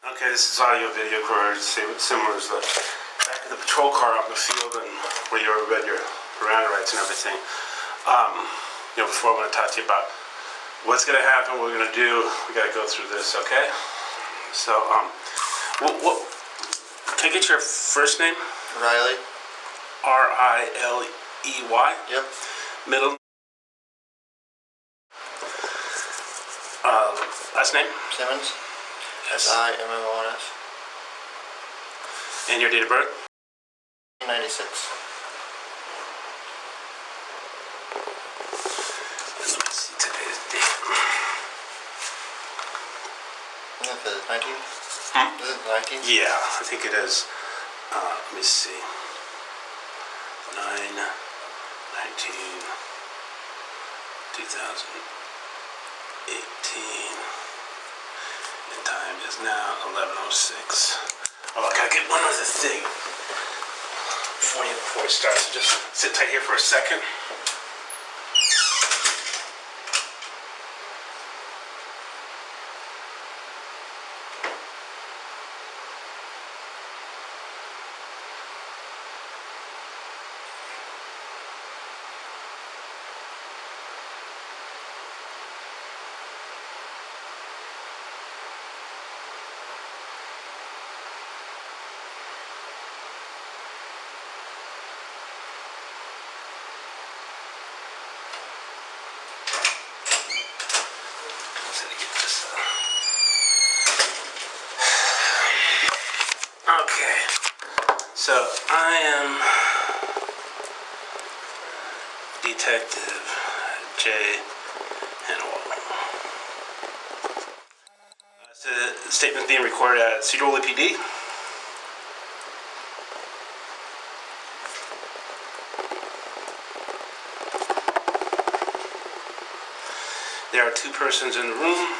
Okay, this is audio video recorded, similar as the back of the patrol car out in the field and where you read your Miranda rights and everything. Before I'm going to talk to you about what's going to happen, what we're going to do, we got to go through this, okay? So, can I get your first name? Riley. R-I-L-E-Y? Yep. Middle? Last name? Simmons. S-I-M-M-O-N-S. And your date of birth? 96. Let me see today's date. Is it the 19th? Is it the 19th? Yeah, I think it is. Let me see. 9/19/2018. The time is now 11:06. Oh, I gotta get one other thing before we start. So just sit tight here for a second. Okay, so I am Detective J. Hannawalt. It's a statement being recorded at Sedro-Woolley PD. There are two persons in the room.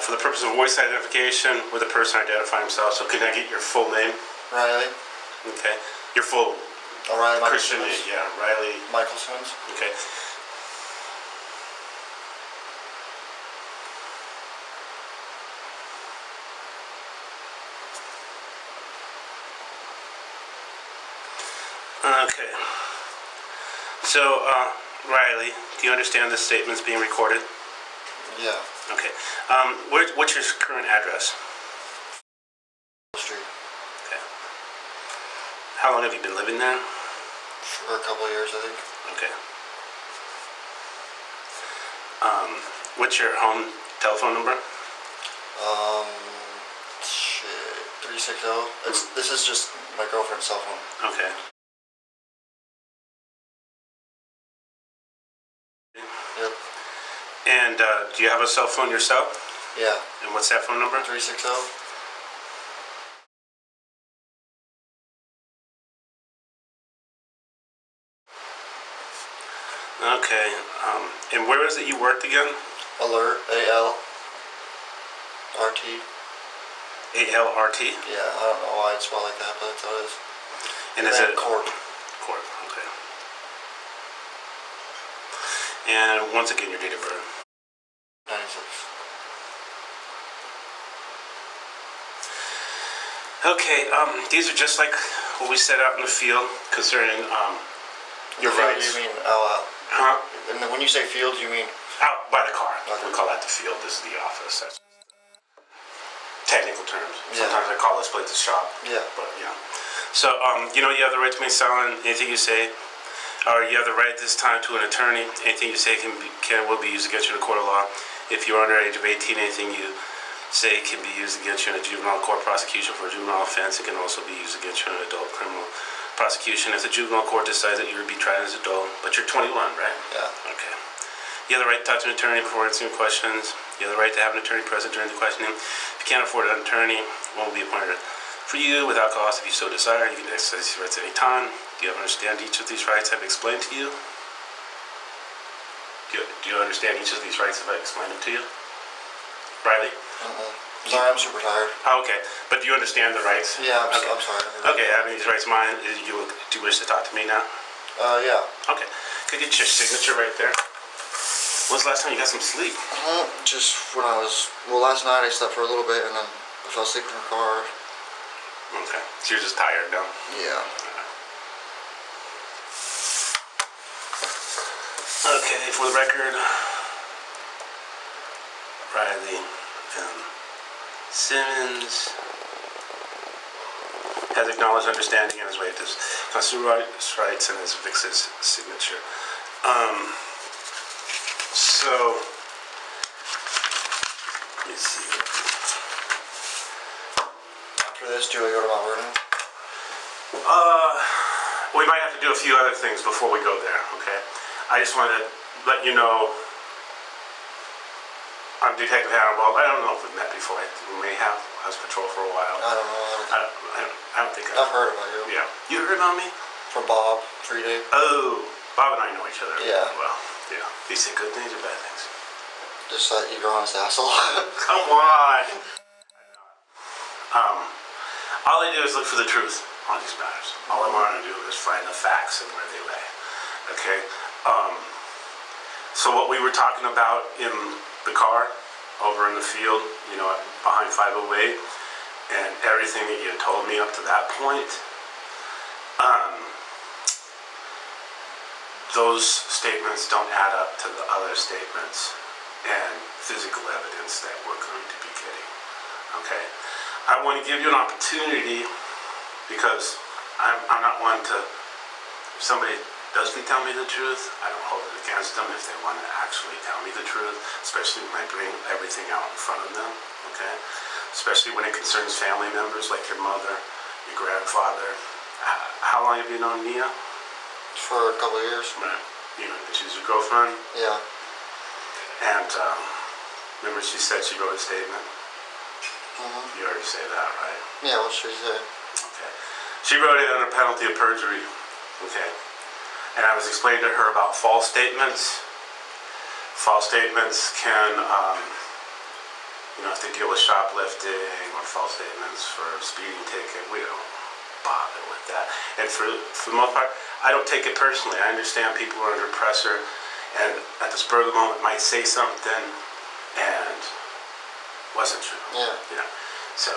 For the purpose of voice identification, with a person identify himself. So can I get your full name? Riley. Okay. Your full Riley Christian Michael name? Yeah, Riley. Michael Simmons. Okay. Okay. So, Riley, do you understand this statement's being recorded? Yeah. Okay. What's your current address? Street. Okay. How long have you been living there? For a couple of years, I think. Okay. What's your home telephone number? 360. This is just my girlfriend's cell phone. Okay. Yep. And do you have a cell phone yourself? Yeah. And what's that phone number? 360. Okay. And where is it you worked again? Alert. A-L-R-T. A-L-R-T? Yeah, I don't know why it's spelled like that, but that's how it is. And is it Court? Court, okay. And once again, your date of birth? 96. Okay, these are just like what we set out in the field concerning your rights. You mean out? Huh? And then when you say field, you mean out by the car. Okay. We call that the field. This is the office. That's technical terms. Yeah. Sometimes I call this place the shop. Yeah. But yeah. So you have the right to remain silent. Anything you say, or you have the right this time to an attorney. Anything you say will be used against you in a court of law. If you're under the age of 18, anything you say can be used against you in a juvenile court prosecution for a juvenile offense. It can also be used against you in an adult criminal prosecution if the juvenile court decides that you would be tried as an adult. But you're 21, right? Yeah. Okay. You have the right to talk to an attorney before answering questions. You have the right to have an attorney present during the questioning. If you can't afford an attorney, one will be appointed for you without cost if you so desire. You can exercise these rights at any time. Do you understand each of these rights I've explained to you? Do you understand each of these rights if I explained them to you? Riley? Sorry, I'm super tired. Oh, okay. But do you understand the rights? Yeah, I'm okay. sorry. Okay, having these rights mine, do you wish to talk to me now? Yeah. Okay. Could I get your signature right there? When's the last time you got some sleep? Just when last night I slept for a little bit and then I fell asleep in the car. Okay, so you're just tired now? Yeah. Okay, for the record, Riley Simmons has acknowledged understanding and has waived his constitutional rights and has fixed his signature. So, let me see. After this, do I go to Mount Vernon? We might have to do a few other things before we go there, okay? I just want to let you know I'm Detective Hannibal. I don't know if we've met before. We may have. I was patrol for a while. I don't know. I don't think I've heard about you. Yeah. You heard about me? From Bob, fleeding. Oh, Bob and I know each other. Yeah. Well, yeah. Do you say good things or bad things? Just that you're honest asshole. Come on. All I do is look for the truth on these matters. All I want to do is find the facts and where they lay. Okay? So what we were talking about in the car over in the field, you know, behind 508, and everything that you had told me up to that point, those statements don't add up to the other statements and physical evidence that we're going to be getting. Okay? I want to give you an opportunity because I'm not one to, if somebody doesn't tell me the truth, I don't hold it against them if they want to actually tell me the truth, especially when I bring everything out in front of them, okay? Especially when it concerns family members like your mother, your grandfather. How long have you known Nia? For a couple of years. Right. You know, she's your girlfriend? Yeah. And remember she said she wrote a statement? Mm-hmm. You already say that, right? Yeah, what should we say? Okay. She wrote it under penalty of perjury, okay? And I was explaining to her about false statements. False statements can, you know, if they deal with shoplifting or false statements for a speeding ticket, we don't bother with that. And for the most part, I don't take it personally. I understand people are under pressure and at the spur of the moment might say something and wasn't true. Yeah. You know, so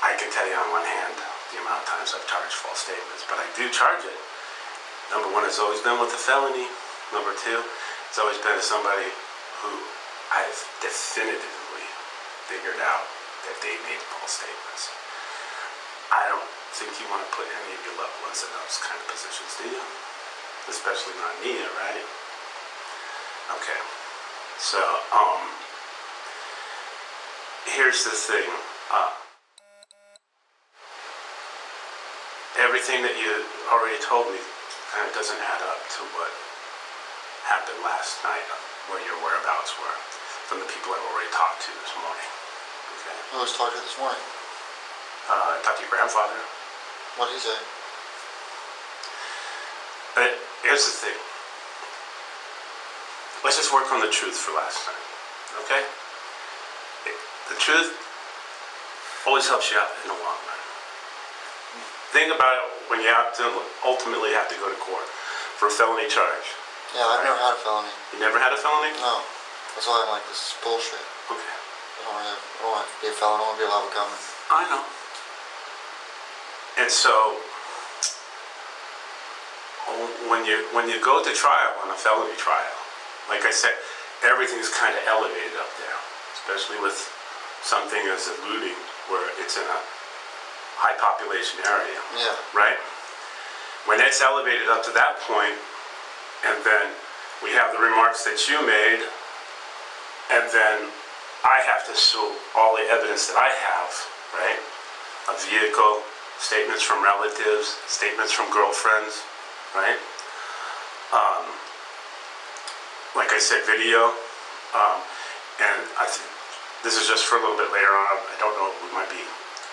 I can tell you on one hand the amount of times I've charged false statements, but I do charge it. Number one, it's always been with a felony. Number two, it's always been somebody who I've definitively figured out that they made false statements. I don't think you want to put any of your loved ones in those kind of positions, do you? Especially not Nia, right? Okay. So, here's the thing. Everything that you already told me kind of doesn't add up to what happened last night, where your whereabouts were, from the people I've already talked to this morning. Okay. Who was talking this morning? I talked to your grandfather. What did he say? But here's the thing. Let's just work on the truth for last night, okay? The truth always helps you out in the long run. Think about it when you have to ultimately have to go to court for a felony charge. Yeah, I've never had a felony. You never had a felony? No. That's why I'm like, this is bullshit. Okay. I don't want to be a felon. I want to be allowed to come. I know. And so, when you go to trial on a felony trial, like I said, everything's kind of elevated up there, especially with something as eluding where it's in a high population area. Yeah. Right? When it's elevated up to that point, and then we have the remarks that you made, and then I have to show all the evidence that I have, right? A vehicle, statements from relatives, statements from girlfriends, right? Like I said, video, and I think this is just for a little bit later on. I don't know, we might be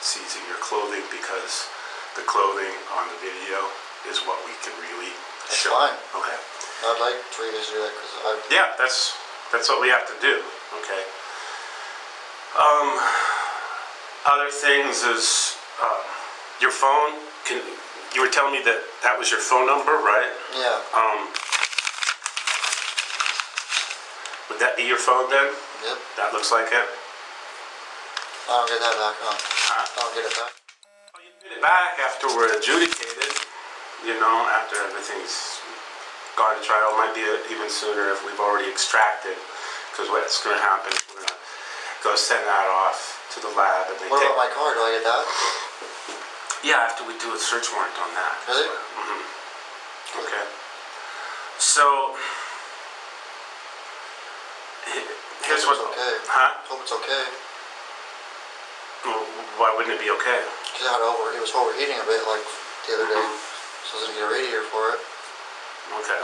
seizing your clothing because the clothing on the video is what we can really show. Fine. Okay. I'd like for you to do that because I... Yeah, that's what we have to do, okay? Other things is your phone. You were telling me that was your phone number, right? Yeah. Would Would that be your phone then? Yep. That looks like it. I don't get that back, huh? Huh? I don't get it back. Well, you get it back after we're adjudicated. You know, after everything's gone to trial. Might be even sooner if we've already extracted. Because what's going to happen is we're going to go send that off to the lab. And they What about my car? Do I get that? Yeah, after we do a search warrant on that. Really? Mm-hmm. Okay. So, here's what... Okay. Huh? Hope it's okay. Well, why wouldn't it be okay? Because it was overheating a bit, like, the other day. So I was going to get a radiator for it. Okay.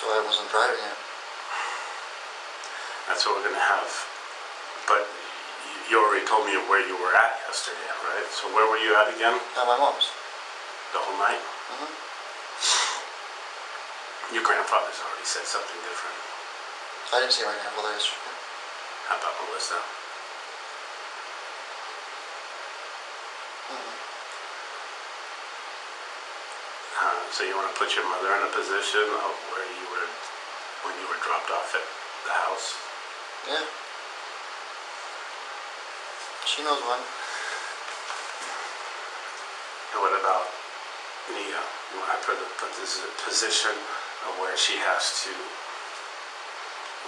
So I wasn't driving it. That's what we're going to have. But you already told me where you were at yesterday, right? So where were you at again? At my mom's. The whole night? Mm-hmm. Your grandfather's already said something different. I didn't see my grandfather yesterday. How about Melissa? Mm-hmm. So you want to put your mother in a position of where you were when you were dropped off at the house? Yeah. She knows when. And what about Nia? You want to put this in a position of where she has to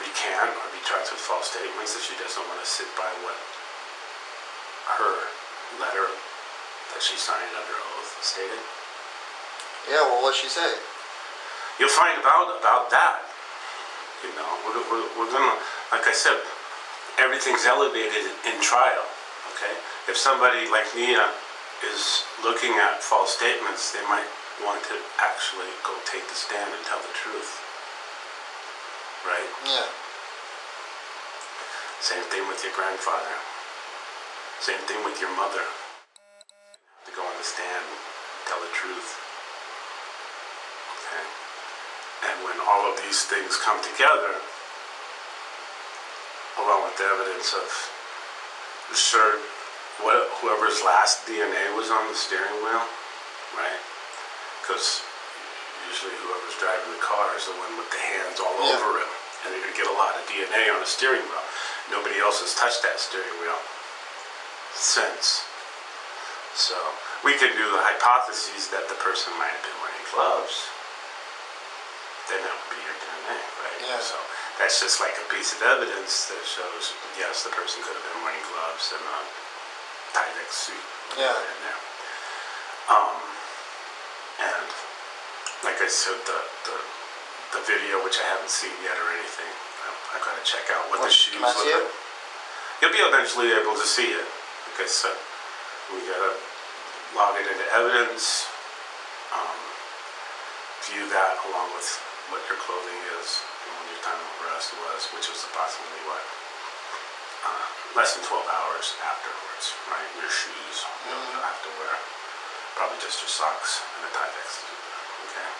recant or be charged with false statements, that she doesn't want to sit by what her letter that she signed under oath stated? Yeah, well, what'd she say? You'll find out about that. You know, we're gonna, like I said, everything's elevated in trial. Okay, if somebody like Nia is looking at false statements, they might want to actually go take the stand and tell the truth. Right? Yeah. Same thing with your grandfather. Same thing with your mother. To go on the stand and tell the truth. Okay? And when all of these things come together, along with the evidence of the shirt, whoever's last DNA was on the steering wheel, right? Because usually whoever's driving the car is the one with the hands all over it. And you're going to get a lot of DNA on the steering wheel. Nobody else has touched that steering wheel since. So we can do the hypotheses that the person might have been wearing gloves. Then that would be your DNA, right? Yeah. So that's just like a piece of evidence that shows, yes, the person could have been wearing gloves and a Tyvek suit. Yeah. In there. And like I said, the video, which I haven't seen yet or anything, I gotta check out what the shoes can I see look it? like. You'll be eventually able to see it. Like I said, we gotta log it into evidence, view that along with what your clothing is and when your time of arrest was, which was approximately what? Less than 12 hours afterwards, right? Your shoes, you'll have to wear probably just your socks and a Tyvek suit, okay?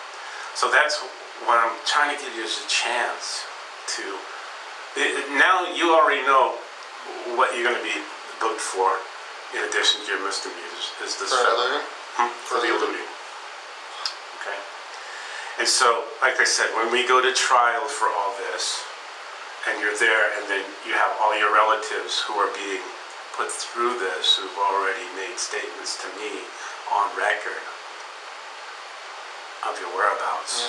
So that's what I'm trying to give you is a chance to, now you already know what you're going to be booked for in addition to your misdemeanors, is this For eluding? For the eluding. Okay? And so, like I said, when we go to trial for all this, and you're there, and then you have all your relatives who are being put through this, who've already made statements to me on record of your whereabouts.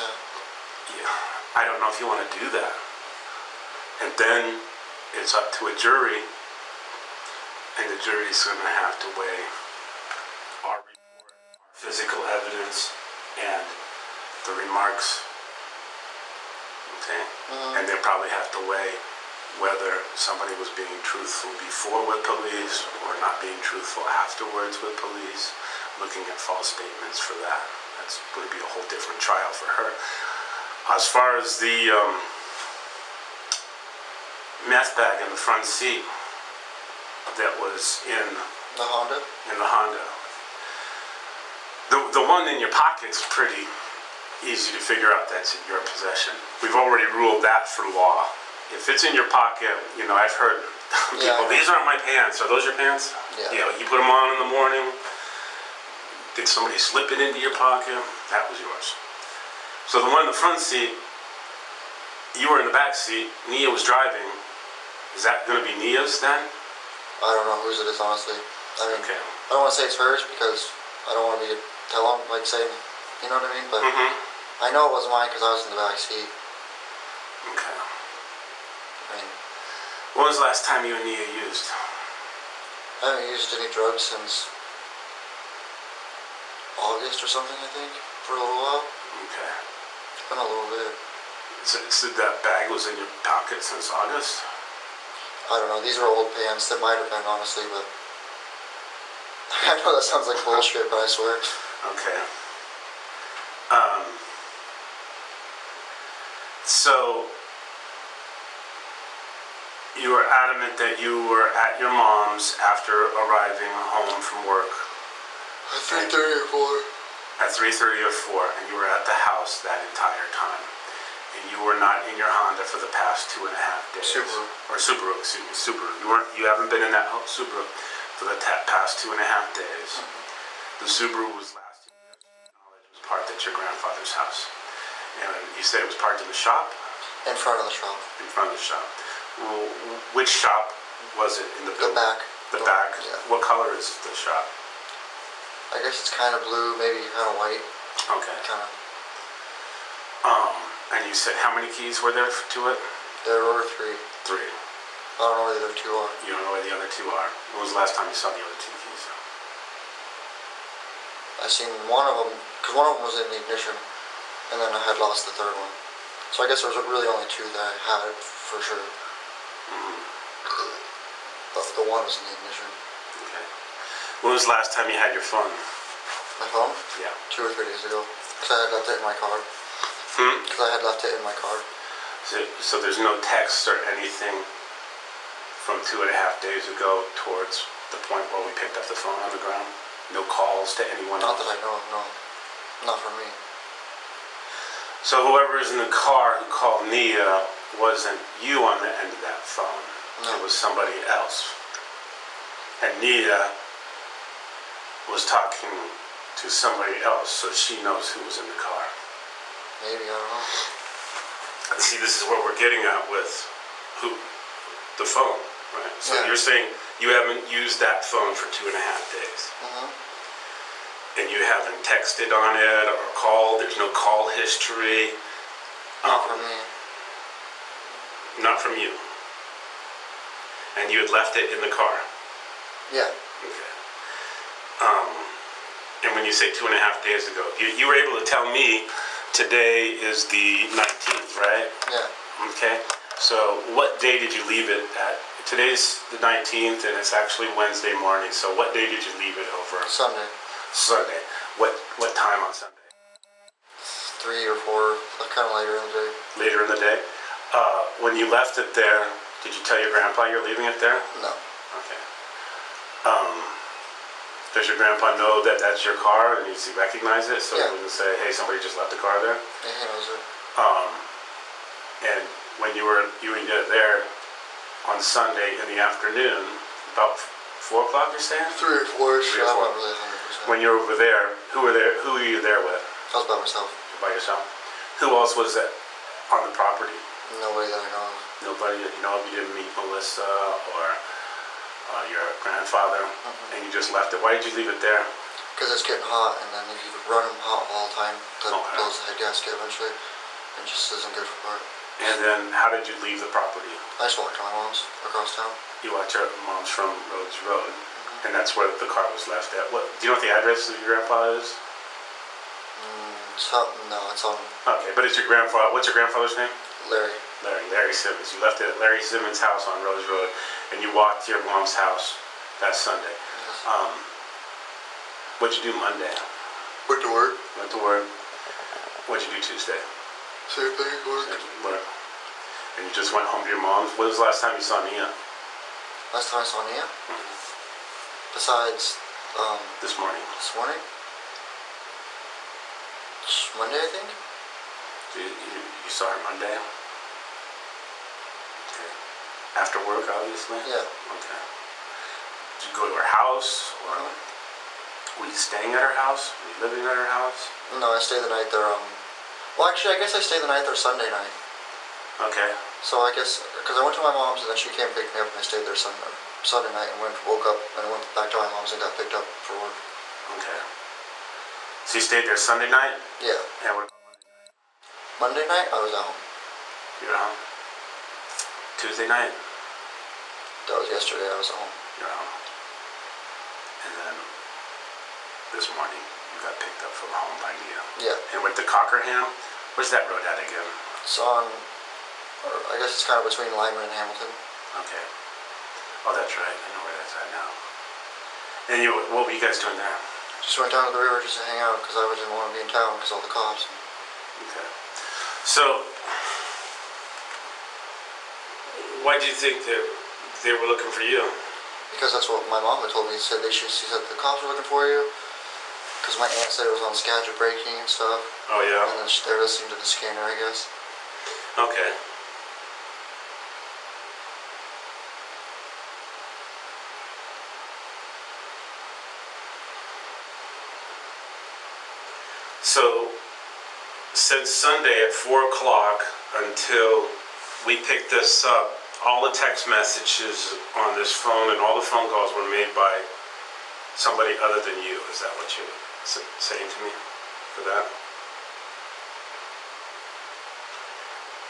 Yeah. I don't know if you want to do that. And then it's up to a jury, and the jury's going to have to weigh our report, our physical evidence, and the remarks. Okay? And they probably have to weigh whether somebody was being truthful before with police or not being truthful afterwards with police, looking at false statements for that. That's going to be a whole different trial for her. As far as the meth bag in the front seat that was in The Honda? in the Honda, the one in your pocket's pretty easy to figure out that's in your possession. We've already ruled that for law. If it's in your pocket, you know, I've heard people, these aren't my pants. Are those your pants? Yeah. You know, you put them on in the morning. Did somebody slip it into your pocket? That was yours. So the one in the front seat, You were in the back seat. Nia was driving. Is that going to be Nia's then? I don't know whose it is, honestly. I mean, Okay. I don't want to say it's hers because I don't want to be tell them, like, saying, you know what I mean? But I know it wasn't mine because I was in the back seat. Okay. I mean, When was the last time you and Nia used? I haven't used any drugs since August or something, I think, for a little while. Okay. It's been a little bit. So that bag was in your pocket since August? I don't know. These are old pants. That might have been, honestly, but I know that sounds like bullshit, but I swear. Okay. So you were adamant that you were at your mom's after arriving home from work At 3:30 or 4. at 3:30 or 4, and you were at the house that entire time. And you were not in your Honda for the past 2.5 days. Subaru. Or Subaru, excuse me, Subaru. You haven't been in that Subaru for the past 2.5 days. The Subaru was last knowledge was parked at your grandfather's house. And you said it was parked in the shop? In front of the shop. In front of the shop. Well, which shop was it in the The building? back. The back? Yeah. What color is the shop? I guess it's kind of blue, maybe kind of white. Okay. Kind of. And you said how many keys were there to it? There were 3. 3. I don't know where the other 2 are. You don't know where the other 2 are. When was the last time you saw the other 2 keys? I seen one of them, because one of them was in the ignition, and then I had lost the 3rd one. So I guess there was really only 2 that I had for sure. But the one was in the ignition. Okay. When was the last time you had your phone? My phone? Yeah. 2 or 3 days ago. Because I had left it in my car. Because I had left it in my car. So there's no text or anything from 2.5 days ago towards the point where we picked up the phone on the ground? No calls to anyone Not else? that I know of, no. Not for me. So whoever is in the car who called Nia wasn't you on the end of that phone. No. It was somebody else. And Nia was talking to somebody else, so she knows who was in the car. Maybe, I don't know. See, this is what we're getting at with the phone, right? So Yeah. you're saying you haven't used that phone for 2.5 days. And you haven't texted on it or called. There's no call history. Not for me. Not from you. And you had left it in the car. Yeah. Okay. And when you say 2.5 days ago, you were able to tell me today is the 19th, right? Yeah. Okay. So what day did you leave it at? Today's the 19th, and it's actually Wednesday morning. So what day did you leave it over? Sunday. Sunday. What time on Sunday? 3 or 4, kind of later in the day. Later in the day. When you left it there, did you tell your grandpa you're leaving it there? No. Okay. Does your grandpa know that that's your car and does he recognize it? So Yeah. he wouldn't say, hey, somebody just left the car there? Yeah, he knows it. And when you were there on Sunday in the afternoon, about 4 o'clock, you're saying? 3 or 4, 3 I'm or 4. not really 100%. When you were over there, who were you there with? I was by myself. By yourself? Who else was on the property? Nobody that I know of. Nobody that you know of? You didn't meet Melissa or your grandfather, and you just left it. Why did you leave it there? Because it's getting hot, and then if you run them hot all the time, that Okay. blows the head gasket eventually. It just isn't good for it. And then how did you leave the property? I just walked to my mom's across town. You walked your mom's from Rhodes Road, and that's where the car was left at. What? Do you know what the address of your grandpa is? No, it's on Okay, but it's your grandfather. What's your grandfather's name? Larry. Larry Simmons. You left it at Larry Simmons' house on Rose Road, and you walked to your mom's house that Sunday. Yes. What'd you do Monday? Went to work. Went to work. What'd you do Tuesday? Same thing, work. Work. And you just went home to your mom's. When was the last time you saw Nia? Last time I saw Nia? Besides, This morning. this morning? Monday, I think? You saw her Monday? Okay. After work, obviously? Yeah. Okay. Did you go to her house? Or were you staying at her house? Were you living at her house? No, I stayed the night there. Well, actually, I guess I stayed the night there Sunday night. Okay. So I guess, because I went to my mom's and then she came pick me up and I stayed there Sunday night and woke up and I went back to my mom's and got picked up for work. Okay. So you stayed there Sunday night? Yeah. Yeah, what about Monday night, I was at home. you're at home? Tuesday night? That was yesterday, I was at home. You're at home. And then this morning you got picked up from home by Nia. Yeah. And went to Cockerham? Where's that road at again? It's on, or I guess it's kind of between Lyman and Hamilton. Okay. Oh, that's right. I know where that's at now. And what were you guys doing there? Just went down to the river just to hang out because I didn't want to be in town because all the cops. Okay. So, why do you think that they were looking for you? Because that's what my mom had told me. She said the cops were looking for you. Because my aunt said it was on schedule breaking and stuff. Oh, yeah? And then they're listening to the scanner, I guess. Okay. So, since Sunday at 4 o'clock until we picked this up, all the text messages on this phone and all the phone calls were made by somebody other than you. Is that what you're saying to me for that?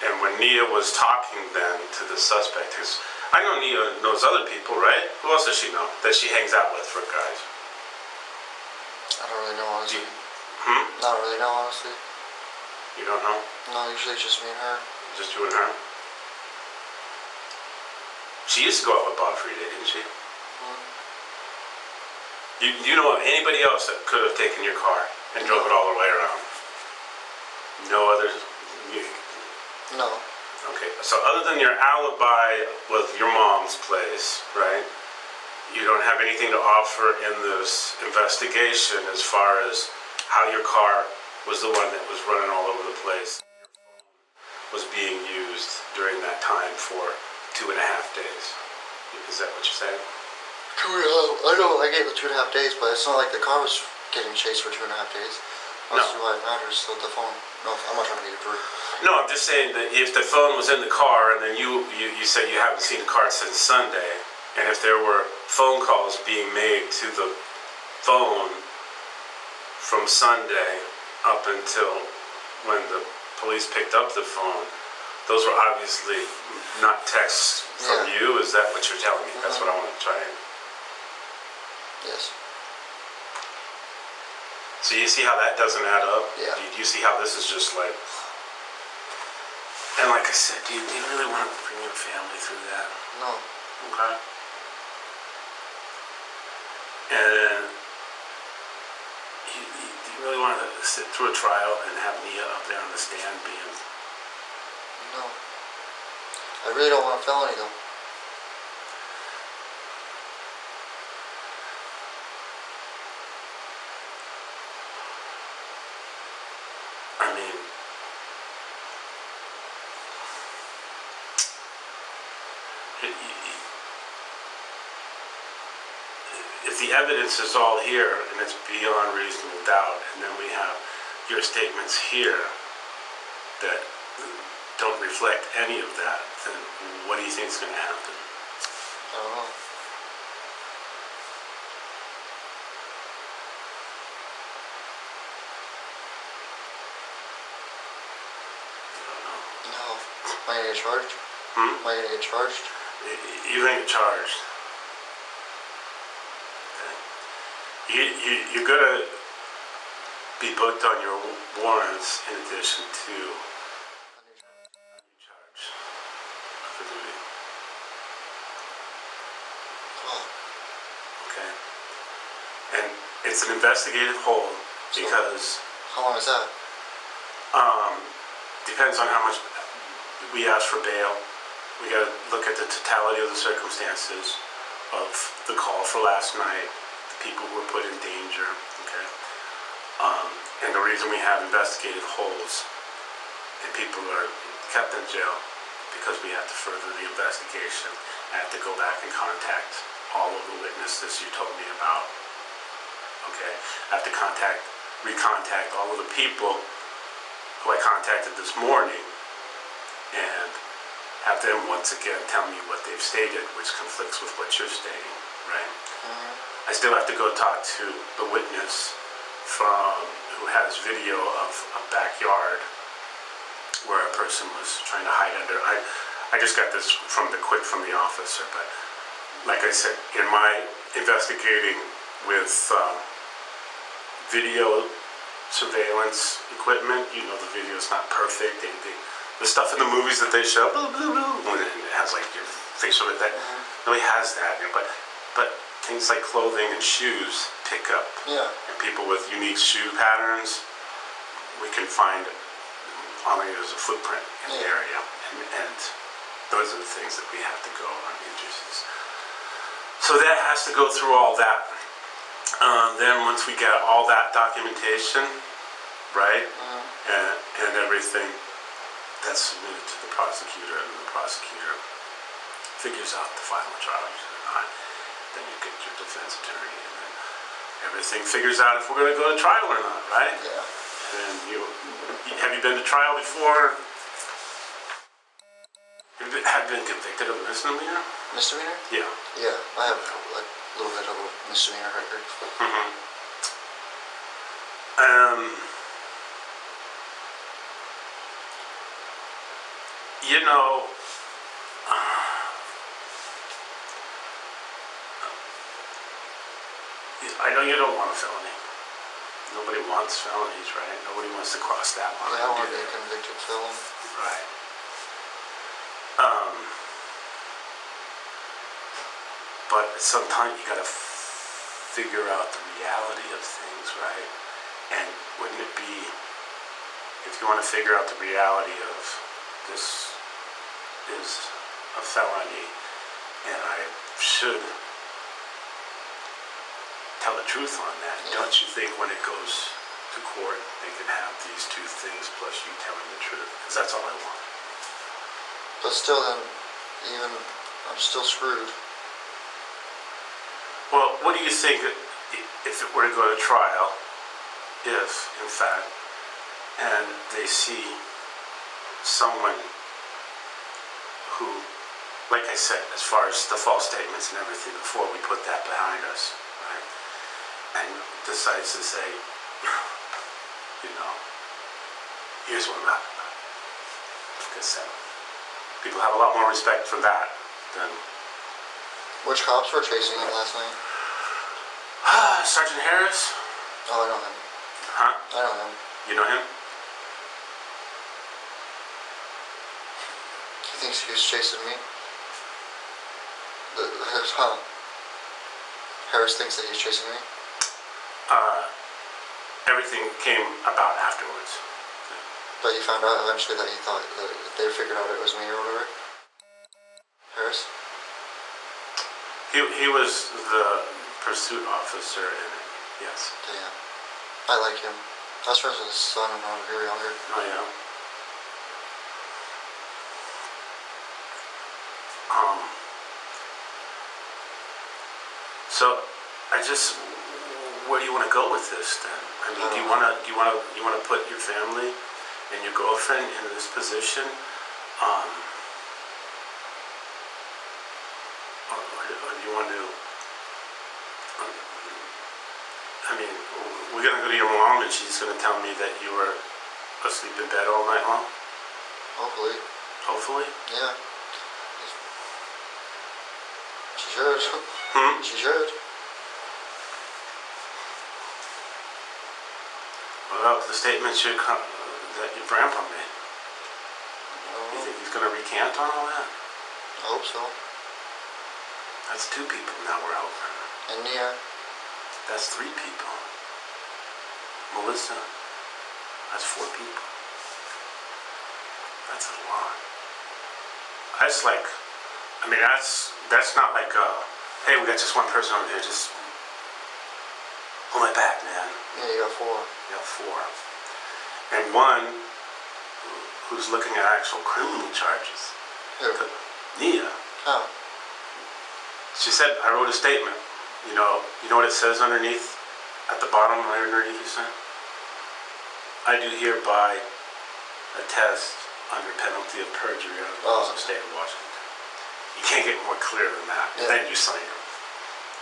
And when Nia was talking then to the suspect, because I know Nia knows other people, right? Who else does she know that she hangs out with for guys? I don't really know, honestly. Not really know, honestly. You don't know? No, usually it's just me and her. Just you and her? She used to go out with Bob Frieda, didn't she? You know of anybody else that could have taken your car and drove it all the way around? No others? No. Okay, so other than your alibi with your mom's place, right? You don't have anything to offer in this investigation as far as how your car was the one that was running all over the place. Your phone was being used during that time for 2.5 days. Is that what you're saying? 2.5. I know I gave it 2.5 days, but it's not like the car was getting chased for 2.5 days. I don't see why it matters. So the phone. No, I'm not trying to get it through. No, I'm just saying that if the phone was in the car and then you said you haven't seen the car since Sunday, and if there were phone calls being made to the phone from Sunday up until when the police picked up the phone, those were obviously not texts from you. Is that what you're telling me? That's what I want to try and... Yes. So you see how that doesn't add up? Yeah. You see how this is just like... And like I said, do you really want to bring your family through that? No. Okay. And do you really want to sit through a trial and have Nia up there on the stand being... No. I really don't want a felony though. I mean... If the evidence is all here and it's beyond reasonable doubt, and then we have your statements here that don't reflect any of that, then what do you think is going to happen? I don't know. No. Am I gonna get charged? Am I gonna get charged? You're going to get charged. You're going to be booked on your warrants in addition to a new charge for duty. Oh. Okay? And it's an investigative hold because... How long is that? Depends on how much we ask for bail. We got to look at the totality of the circumstances of the call for last night, the people who were put in danger, okay? And the reason we have investigative holds and people are kept in jail because we have to further the investigation. I have to go back and contact all of the witnesses you told me about, okay? I have to recontact all of the people who I contacted this morning and have them once again tell me what they've stated, which conflicts with what you're stating, right? I still have to go talk to the witness who has video of a backyard where a person was trying to hide under. I just got this from the officer, but like I said, in my investigating with video surveillance equipment, you know, the video is not perfect. The stuff in the movies that they show, when it has like your facial, that really has that. But things like clothing and shoes pick up. Yeah. And people with unique shoe patterns, we can find all I need is a footprint in the area, and those are the things that we have to go on injuries. So that has to go through all that. Then once we get all that documentation, right, and everything, that's submitted to the prosecutor, and the prosecutor figures out the final charge or not. Then you get your defense attorney, and then everything figures out if we're going to go to trial or not, right? Yeah. And have you been to trial before? Have you been convicted of misdemeanor? Misdemeanor? Yeah. Yeah, I have like a little bit of a misdemeanor record. You know, I know you don't want a felony. Nobody wants felonies, right? Nobody wants to cross that line. I don't want to be a convicted felon. Right. But sometimes you gotta figure out the reality of things, right? And wouldn't it be, if you want to figure out the reality of this is a felony, and I should tell the truth on that. Don't you think when it goes to court, they can have these two things plus you telling the truth? Because that's all I want. But still, then, even I'm still screwed. Well, what do you think if it were to go to trial, if, in fact, and they see someone who, like I said, as far as the false statements and everything before we put that behind us, right, and decides to say, you know, here's what happened. Like I said, people have a lot more respect for that than... Which cops were chasing it last night? Sergeant Harris. Oh, I know him. Huh? I know him. You know him? He thinks he was chasing me. Harris thinks that he's chasing me. Everything came about afterwards. But he found out eventually that he thought that they figured out it was me or whatever. Harris? He was the pursuit officer in it, yes. Damn. I like him. I was friends with his son when we were younger. Oh, yeah. So, where do you want to go with this then? I mean, do you want to put your family and your girlfriend in this position? Or do you want to? I mean, we're gonna go to your mom and she's gonna tell me that you were asleep in bed all night long. Hopefully. Hopefully. Yeah. She should. She should. What about the statements that your grandpa made? You think he's gonna recant on all that? I hope so. That's 2 people now we're out. And Nia. That's 3 people. Melissa. That's 4 people. That's a lot. That's like, I mean, that's not like, hey, we got just one person over there, just hold my back, man. Yeah, you got 4. You got 4. And 1 who's looking at actual criminal charges. Who? Nia. How? She said, I wrote a statement. You know what it says underneath, at the bottom, right underneath you said? I do hereby attest under penalty of perjury under the Oh. laws of the state of Washington. You can't get more clear than that. Yeah. Then you sign it.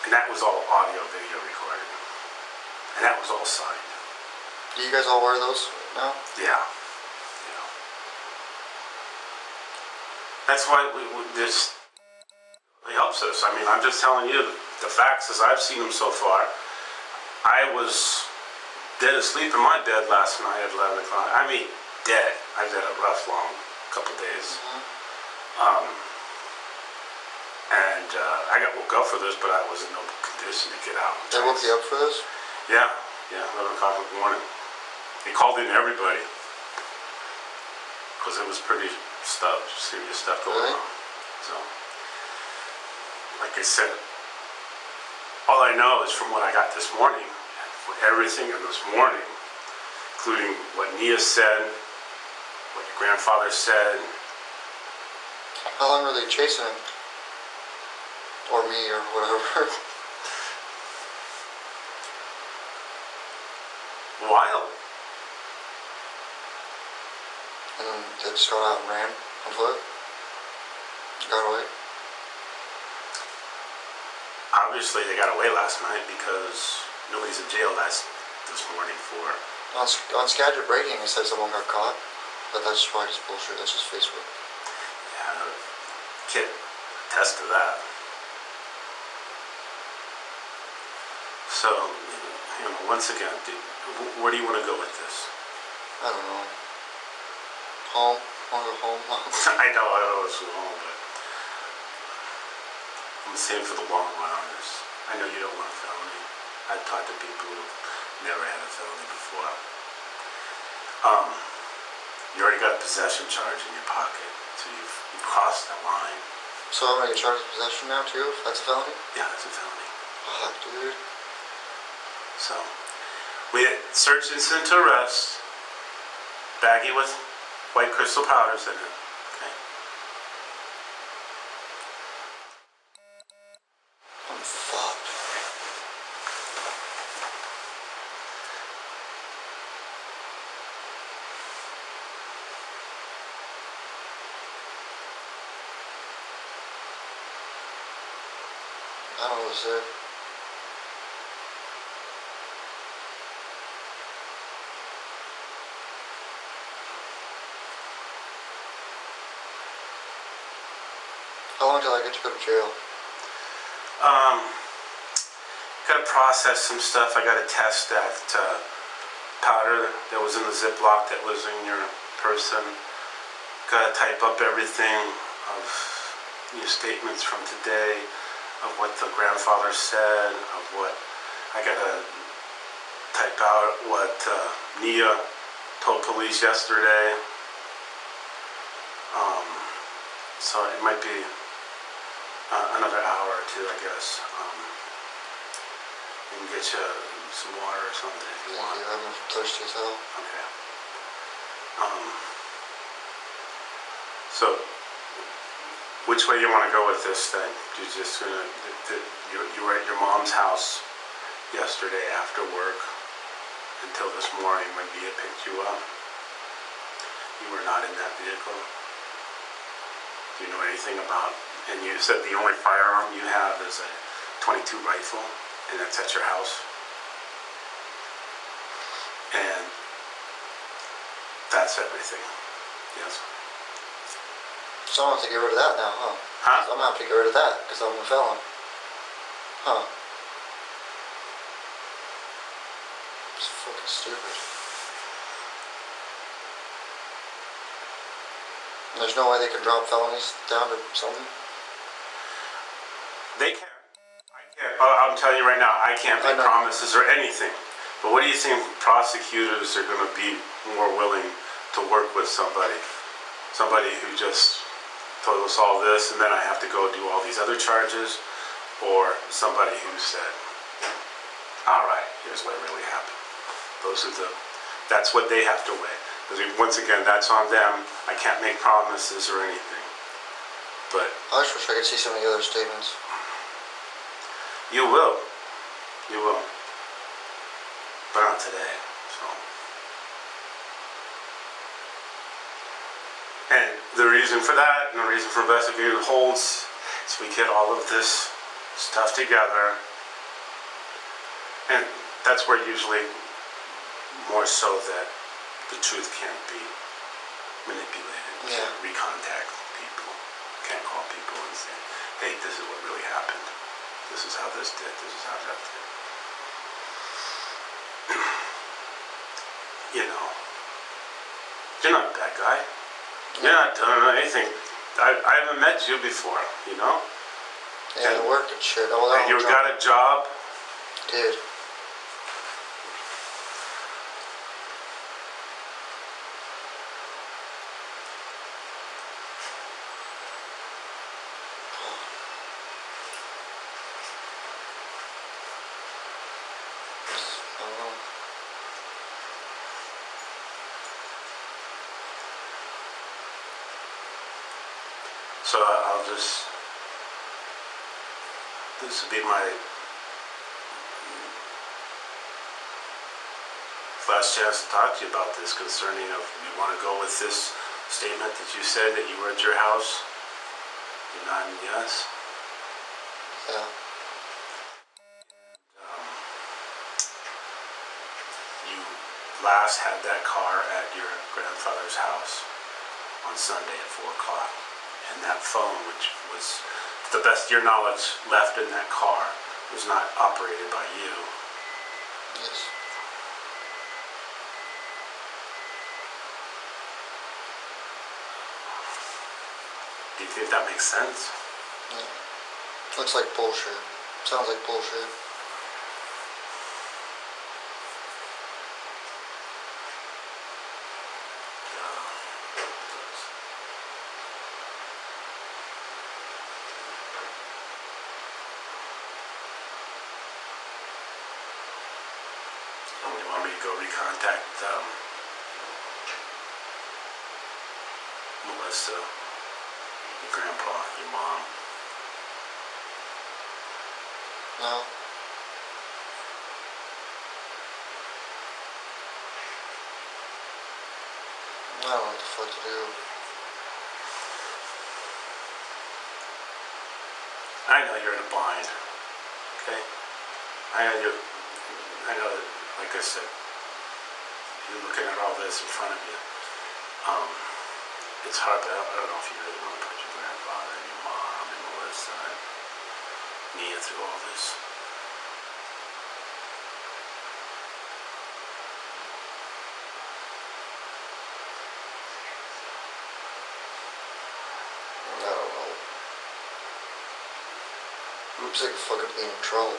And that was all audio, video recorded. And that was all signed. Do you guys all wear those now? Yeah. That's why this it helps us. I mean, I'm just telling you the facts as I've seen them so far. I was dead asleep in my bed last night at 11 o'clock. I mean, dead. I've had a rough, long couple days. And I got woke up for this, but I was in no condition to get out. They woke you up for this? Yeah, 11 o'clock in the morning. They called in everybody. Because it was pretty serious stuff going on. So, like I said, all I know is from what I got this morning, for everything in this morning, including what Nia said, what your grandfather said. How long were they chasing him? Or me, or whatever? A while. And then they just got out and ran on foot? Got away? Obviously, they got away last night because nobody's in jail this morning for. On Skagit Breaking, it said someone got caught. But that's probably just bullshit. That's just Facebook. Yeah, kid attest to that. So, once again, where do you want to go with this? I don't know. Home? Want to go home? I know it's wrong, but I'm saying for the long run on this. I know you don't want a felony. I've talked to people who've never had a felony before. You already got a possession charge in your pocket, so you've crossed that line. So I'm gonna get charged with possession now too, if that's a felony? Yeah, that's a felony. Fuck, dude. So, we had search incident to arrest, baggie with white crystal powders in it. Okay. I'm fucked. I don't know what to say. How long till I get to go to jail? Gotta process some stuff. I gotta test that powder that was in the Ziploc that was in your person. Gotta type up everything of your statements from today, of what the grandfather said, of what I gotta type out what Nia told police yesterday. So it might be another hour or two, I guess. We can get you some water or something if you want. Yeah, I'm thirsty as hell. Okay. So, which way do you want to go with this thing? You just gonna you were at your mom's house yesterday after work until this morning when Mia picked you up. You were not in that vehicle. Do you know anything about? And you said the only firearm you have is a .22 rifle, and that's at your house. And that's everything. Yes. So I'm gonna have to get rid of that now, huh? Huh? So I'm gonna have to get rid of that because I'm a felon. Huh? It's fucking stupid. And there's no way they can drop felonies down to something. They can't. I can't. I'm telling you right now, I can't I make know. promises or anything. But what do you think prosecutors are going to be more willing to work with somebody? Somebody who just told us all this and then I have to go do all these other charges? Or somebody who said, all right, here's what really happened. That's what they have to weigh. Because once again, that's on them. I can't make promises or anything. But I just wish I could see some of the other statements. you will. You will. But not today. So And the reason for that, and the reason for investigating holds, is we get all of this stuff together, and that's where usually more so that the truth can't be manipulated. You can't recontact people. You can't call people and say, hey, this is what really happened. This is how this did. This is how that did. You know, you're not a bad guy. You're not doing anything. I haven't met you before, you know? Yeah, I worked and shit. And you got a job? Did. So I'll just, this will be my last chance to talk to you about this concerning of, you want to go with this statement that you said that you were at your house? You're nodding yes? Yeah. You last had that car at your grandfather's house on Sunday at 4 o'clock. And that phone, which was, to the best of your knowledge, left in that car, was not operated by you. Yes. Do you think that makes sense? Yeah. Looks like bullshit. Sounds like bullshit. You want me to go recontact Melissa, your grandpa, your mom? No. I don't know what the fuck to do. I know you're in a bind, okay? I know that, like I said, you're looking at all this in front of you. It's hard, but I don't know if you really want to put your grandfather and your mom and Melissa and Nia through all this. I don't know. I'm sick of fucking being in trouble.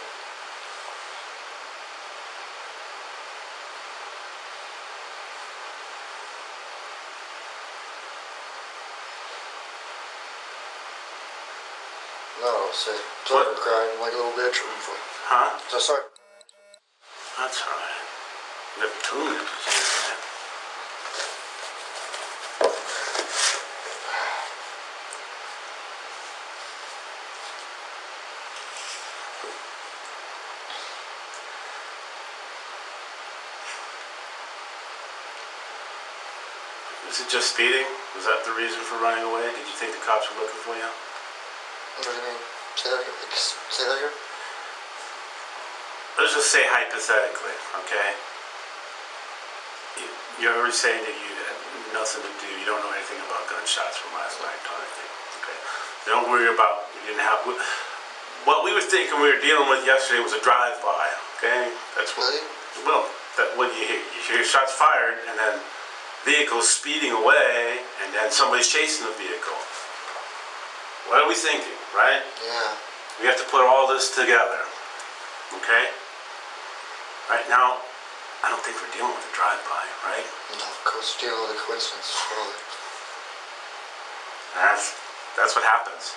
No, say, started crying like a little bitch. Huh? So I started. That's alright. You have 2 minutes, man. Is it just speeding? Was that the reason for running away? Did you think the cops were looking for you? What do you mean? Say that again? Say that again? Let's just say hypothetically, okay? You're already saying that you had nothing to do, you don't know anything about gunshots from last night, don't think, okay? Don't worry about, we didn't have, what we were thinking we were dealing with yesterday was a drive-by, okay? That's what, Really? well, that when you hear shots fired, and then vehicles speeding away, and then somebody's chasing the vehicle. What are we thinking, right? Yeah. We have to put all this together, okay? Right now, I don't think we're dealing with a drive-by, right? No, of course, dealing with a coincidence, probably. That's what happens.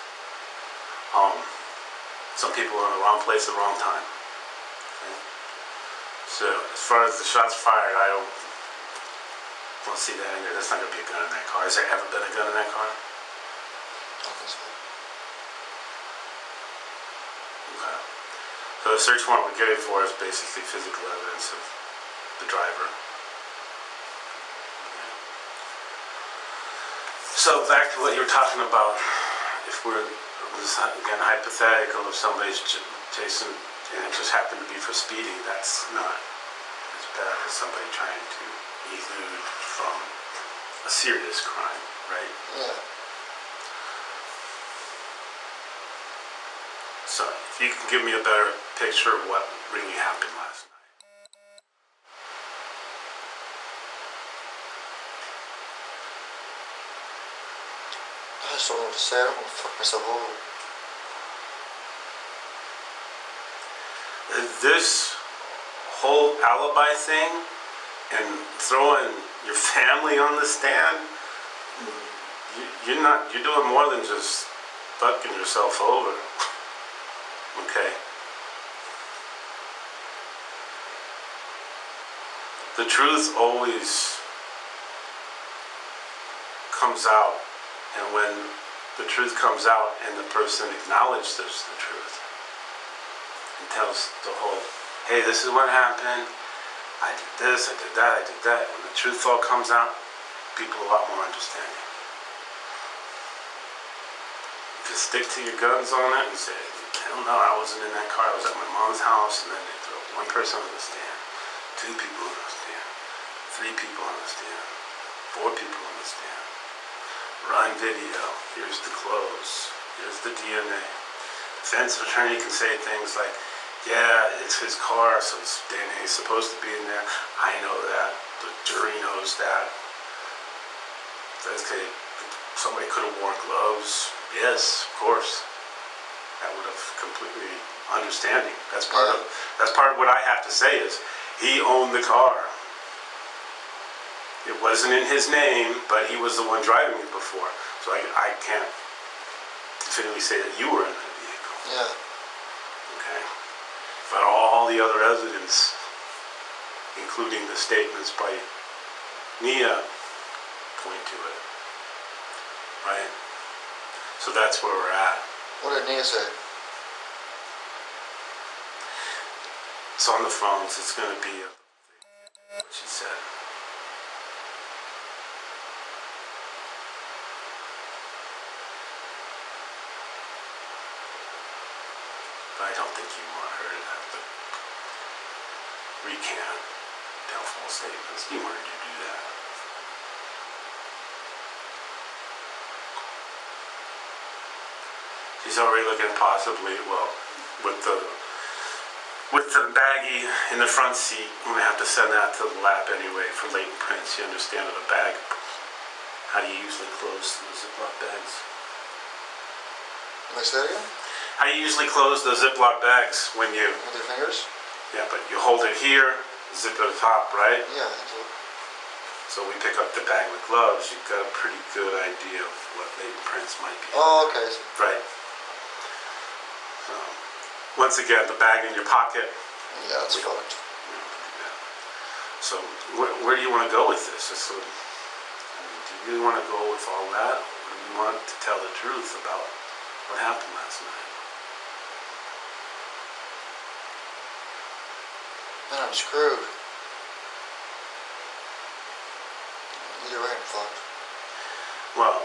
Some people are in the wrong place at the wrong time. Okay? So, as far as the shots fired, I don't see that in there. There's not going to be a gun in that car. Has there ever been a gun in that car? I think so. Okay. So the search warrant we're getting for is basically physical evidence of the driver. Okay. So So back to what you were talking about. If we're, this again, hypothetical, if somebody's chasing and it just happened to be for speeding, that's not as bad as somebody trying to elude from a serious crime, right? Yeah. So if you can give me a better picture of what really happened last night. I just don't know what to say. I don't want to fuck myself over. This whole alibi thing and throwing your family on the stand, you're doing more than just fucking yourself over. Okay? The truth always comes out, and when the truth comes out and the person acknowledges the truth and tells the whole, hey, this is what happened, I did this, I did that, I did that, when the truth all comes out, people are a lot more understanding. If you stick to your guns on it and say, hell no, I wasn't in that car, I was at my mom's house, and then they throw one person on the stand, two people on the stand, three people on the stand, four people on the stand. Run video, here's the clothes, here's the DNA. Defense attorney can say things like, yeah, it's his car, so his DNA is supposed to be in there. I know that, the jury knows that. Okay, somebody could have worn gloves. Yes, of course. That would have completely understanding. That's part of what I have to say is he owned the car. It wasn't in his name, but he was the one driving it before. So I can't definitively say that you were in that vehicle. Yeah. Okay. But all the other evidence, including the statements by Nia, point to it. Right? So that's where we're at. What did Nia say? It's on the phones. It's going to be what she said. But I don't think you want her to have to recant, tell false statements. You want her to do that. She's already looking possibly, well, with the baggie in the front seat. I'm going to have to send that to the lab anyway for latent prints. You understand the bag. How do you usually close the Ziploc bags? Can I say it again? How do you usually close the Ziploc bags when you... With your fingers? Yeah, but you hold it here, zip it at the top, right? Yeah, I do. So we pick up the bag with gloves, you've got a pretty good idea of what latent prints might be. Oh, okay. Right. So, once again, the bag in your pocket. Yeah, that's fucked. So where do you want to go with this? Do you really want to go with all that? Or do you want to tell the truth about what happened last night? Man, I'm screwed. Either way, I'm fucked. Well,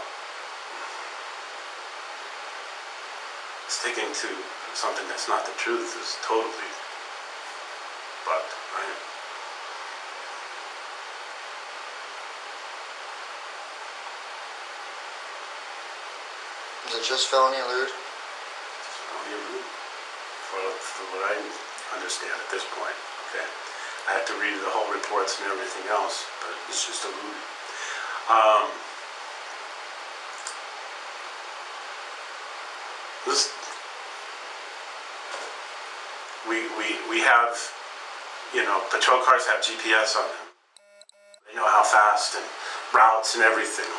sticking to something that's not the truth is totally fucked, right? Is it just felony elude? Felony elude, for what I understand at this point. Okay, I have to read the whole reports and everything else, but it's just elude. We have, patrol cars have GPS on them. They know how fast and routes and everything.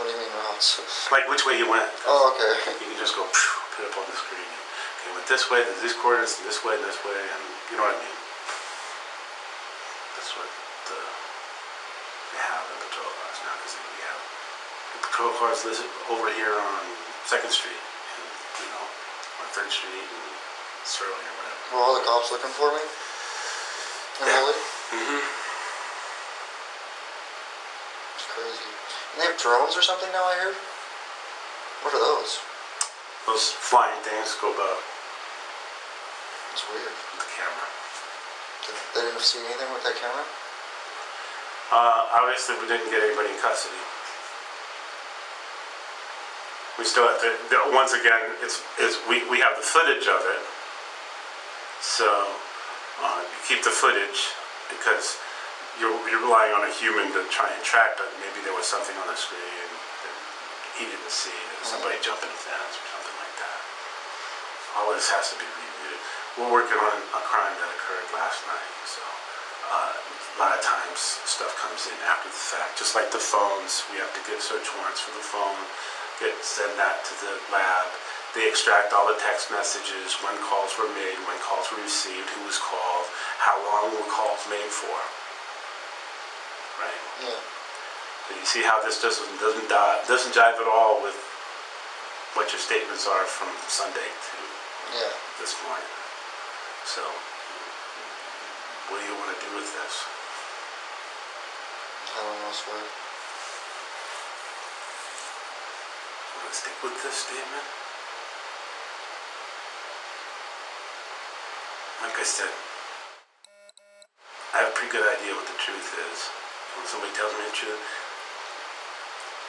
What do you mean routes? Like which way you went. Oh, okay. You can just go put it up on the screen. Okay, went this way, there's these coordinates, and this way, and you know what I mean. That's what they have in patrol cars now, because we have the patrol cars listed over here on 2nd Street, and, on 3rd Street, and Sterling or whatever. Were all the cops looking for me? In Woolley? Mm-hmm. They have drones or something now, I heard? What are those? Those flying things go about It's weird. the camera. They didn't see anything with that camera? Obviously, we didn't get anybody in custody. We still have to, once again, we have the footage of it. So, you keep the footage because you're relying on a human to try and track, but maybe there was something on the screen that he didn't see, somebody jumping the fence or something like that. All this has to be reviewed. We're working on a crime that occurred last night, so a lot of times stuff comes in after the fact. Just like the phones, we have to get search warrants for the phone, send that to the lab. They extract all the text messages, when calls were made, when calls were received, who was called, how long were calls made for. Right? Yeah. So you see how this doesn't jive at all with what your statements are from Sunday to this morning. So, what do you want to do with this? I don't know, sir. Want to stick with this statement? Like I said, I have a pretty good idea what the truth is. When somebody tells me the truth,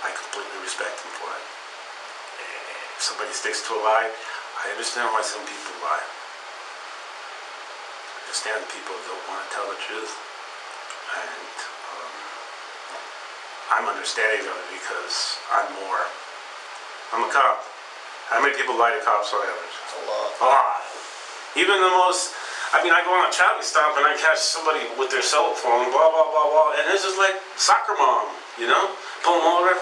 I completely respect them for it. If somebody sticks to a lie, I understand why some people lie. I understand people don't want to tell the truth. And I'm understanding of it because I'm a cop. How many people lie to cops on average? A lot. A lot. Even the most, I go on a traffic stop and I catch somebody with their cell phone, blah, blah, blah, blah, and it's just like soccer mom, pull them over.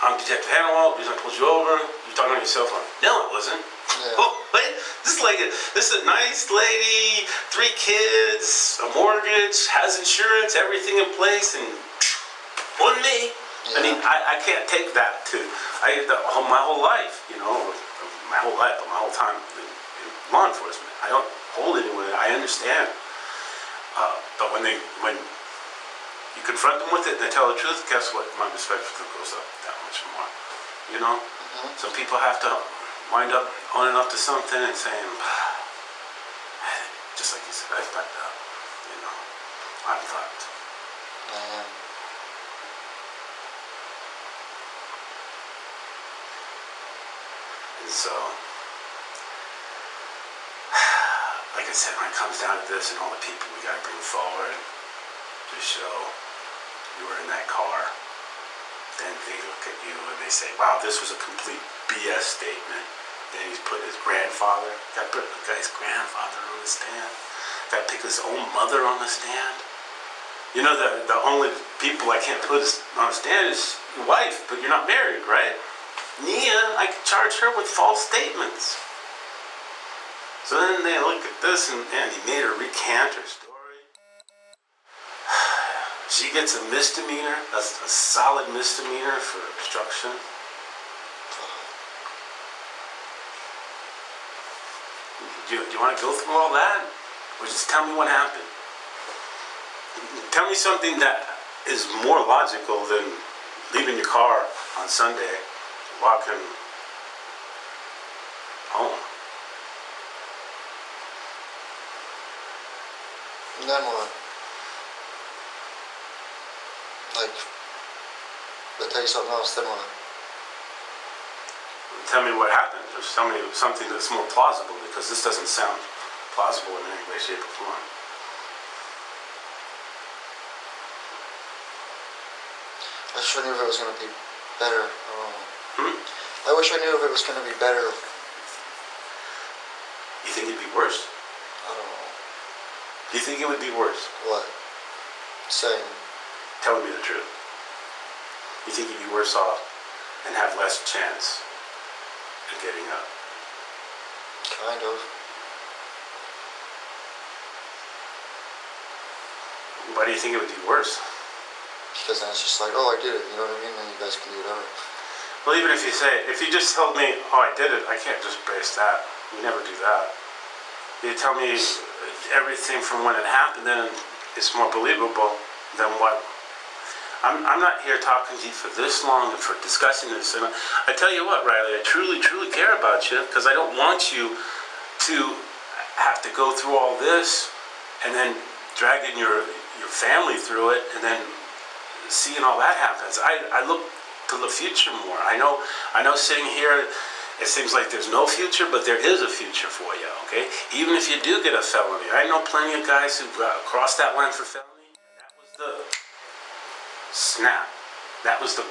I'm Detective Hannawalt, the reason I pulled you over, you're talking on your cell phone. No, it wasn't. Yeah. Oh, wait, this is a nice lady, 3 kids, a mortgage, has insurance, everything in place, and on me. Yeah. I can't take that to, my whole life, my whole time in law enforcement. I don't hold anyone, I understand. But when you confront them with it and they tell the truth, guess what? My respect for them goes up that much more. Mm-hmm. Some people have to wind up owning up to something and saying, just like you said, I fucked up. I'm fucked. Man. And so, like I said, when it comes down to this and all the people we gotta bring forward to show you were in that car, then they look at you and they say, wow, this was a complete BS statement. Then he's put his grandfather, got put the guy's grandfather on the stand, got pick his own mother on the stand. The only people I can't put on the stand is your wife, but you're not married, right? Nia, I could charge her with false statements. So then they look at this and he made her recant her story. She gets a misdemeanor. That's a solid misdemeanor for obstruction. Do you want to go through all that? Or just tell me what happened? Tell me something that is more logical than leaving your car on Sunday, walking home. And then what? Like, they tell you something else, then what? Tell me what happened. Just tell me something that's more plausible, because this doesn't sound plausible in any way, shape, or form. I wish I knew if it was going to be better. I wish I knew if it was going to be better. You think it'd be worse? I don't know. Do you think it would be worse? What? Saying. Telling me the truth. You think you'd be worse off and have less chance of getting up? Kind of. Why do you think it would be worse? Because then it's just like, oh, I did it, you know what I mean? Then you guys can do whatever. Well, even if you say, if you just told me, oh, I did it, I can't just base that. You never do that. You tell me everything from when it happened, then it's more believable than what I'm not here talking to you for this long and for discussing this. And I tell you what, Riley, I truly care about you because I don't want you to have to go through all this and then dragging your family through it and then seeing all that happens. I look to the future more. I know sitting here, it seems like there's no future, but there is a future for you, okay? Even if you do get a felony. I know plenty of guys who crossed that line for felony, and that was the snap. That was the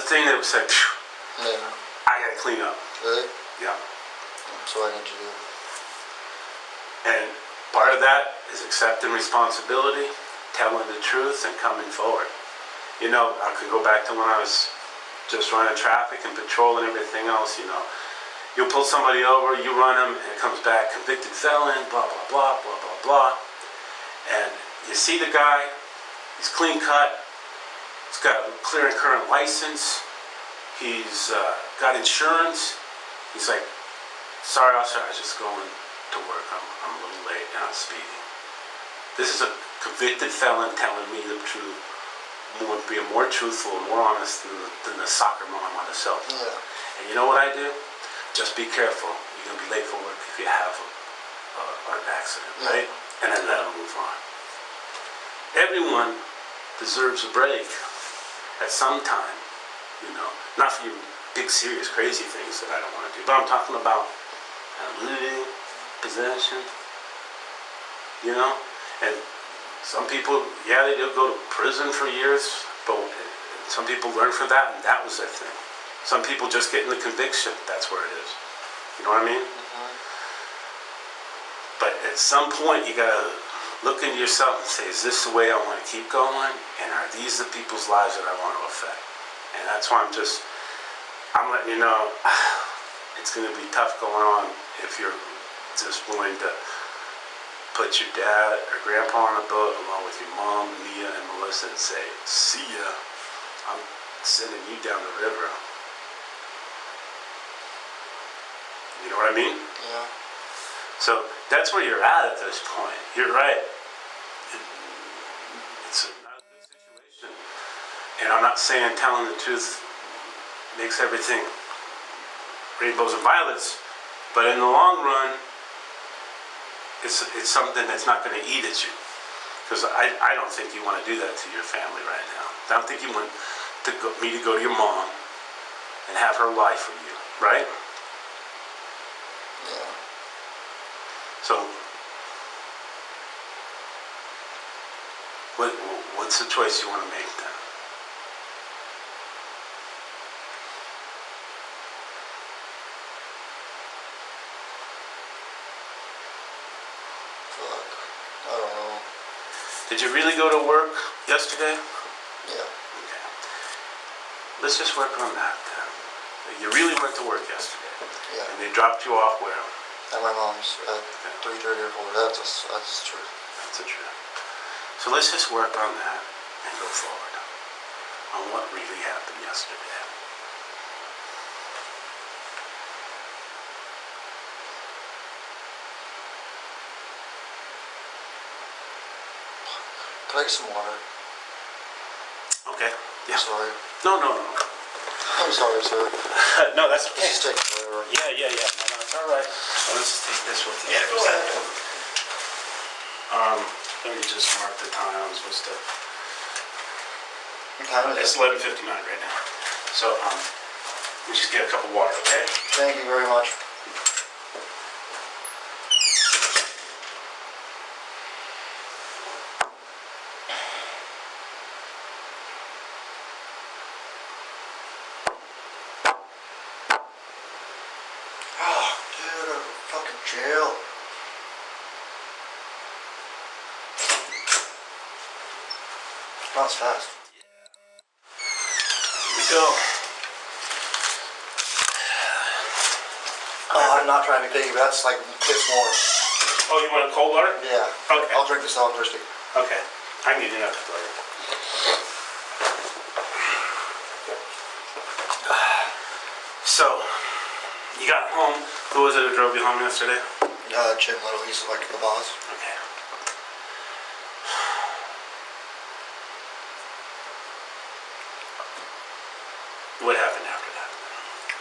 thing that was like, phew, Yeah. I gotta clean up. Really? Yeah. That's what I need to do. And part of that is accepting responsibility, telling the truth, and coming forward. You know, I can go back to when I was just running traffic and patrol and everything else, you know. You'll pull somebody over, you run them, and it comes back, convicted felon, blah, blah, blah, blah, blah, blah. And you see the guy, he's clean cut, he's got a clear and current license, he's got insurance. He's like, sorry, officer, I was just going to work. I'm a little late and I'm speeding. This is a convicted felon telling me the truth, being more truthful and more honest than the soccer mom on the cell phone. Yeah. And you know what I do? Just be careful. You're going to be late for work if you have an accident, right? And then let them move on. Everyone deserves a break at some time, you know. Not for your big, serious, crazy things that I don't want to do, but I'm talking about looting, possession, you know. And some people, yeah, they do go to prison for years, but some people learn from that, and that was their thing. Some people just get in the conviction, that's where it is. You know what I mean? Mm-hmm. But at some point, you gotta look into yourself and say, is this the way I want to keep going? And are these the people's lives that I want to affect? And that's why I'm letting you know, it's gonna be tough going on if you're just willing to put your dad or grandpa on a boat along with your mom, Mia, and Melissa and say, see ya, I'm sending you down the river. You know what I mean? Yeah. So that's where you're at this point. You're right. It's not a good situation. And I'm not saying telling the truth makes everything rainbows and violets, but in the long run, it's something that's not going to eat at you. Because I don't think you want to do that to your family right now. I don't think you want me to go to your mom and have her lie for you, right? Yeah. So, what's the choice you want to make then? Fuck. I don't know. Did you really go to work yesterday? Yeah. Okay. Let's just work on that then. You really went to work yesterday. Yeah. And they dropped you off where? At my mom's at 3:30 or 4. That's true. That's the truth. So let's just work on that and go forward on what really happened yesterday. Can I get some water? Okay. Yeah. Sorry. No. I'm sorry, sir. No, that's okay. This is taking forever. Yeah. No, it's all right. Let's just take this with you. Yeah, go ahead. Let me just mark the time. I'm supposed to. What time is It's it? 11:59 right now. So, we just get a cup of water, okay? Thank you very much. Oh, dude, I'm in fucking jail. Smells fast. Here we go. Oh, I'm not trying to be picky, but that's like piss warm. Oh, you want a cold water? Yeah. Okay. I'll drink this till I'm thirsty. Okay. I need enough water. So, you got home. Who was it who drove you home yesterday? Jim Little, he's like the boss. Okay. What happened after that?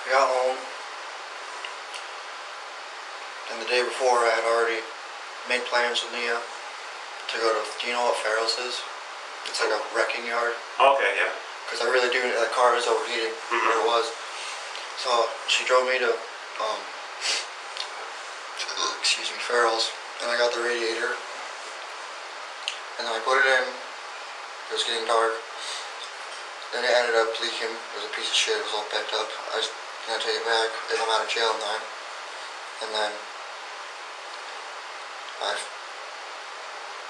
I got home, and the day before I had already made plans with Nia to go to, do you know what Farrell's is? It's like a wrecking yard. Okay, yeah. Because I really do, that car is overheating, or it was. So she drove me to, excuse me, Farrell's, and I got the radiator, and then I put it in. It was getting dark. Then it ended up leaking. It was a piece of shit. It was all packed up. I was gonna take it back if I'm out of jail now. And then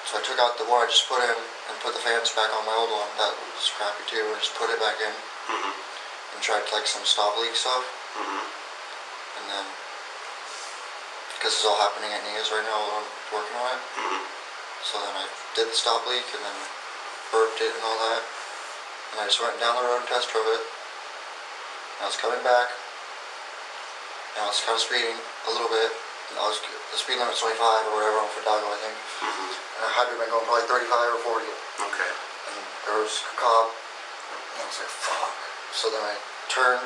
so I took out the one I just put in and put the fans back on my old one. That was crappy too. I just put it back in and tried like some stop leak stuff. And then because it's all happening at Nia's right now while I'm working on it. So then I did the stop leak and then burped it and all that. And I just went down the road and test drove it. And I was coming back. And I was kind of speeding a little bit. And the speed limit's 25 or whatever on Fidalgo, I think. And I had to have been going probably 35 or 40. Okay. And there was a cop. And I was like, fuck. So then I turned.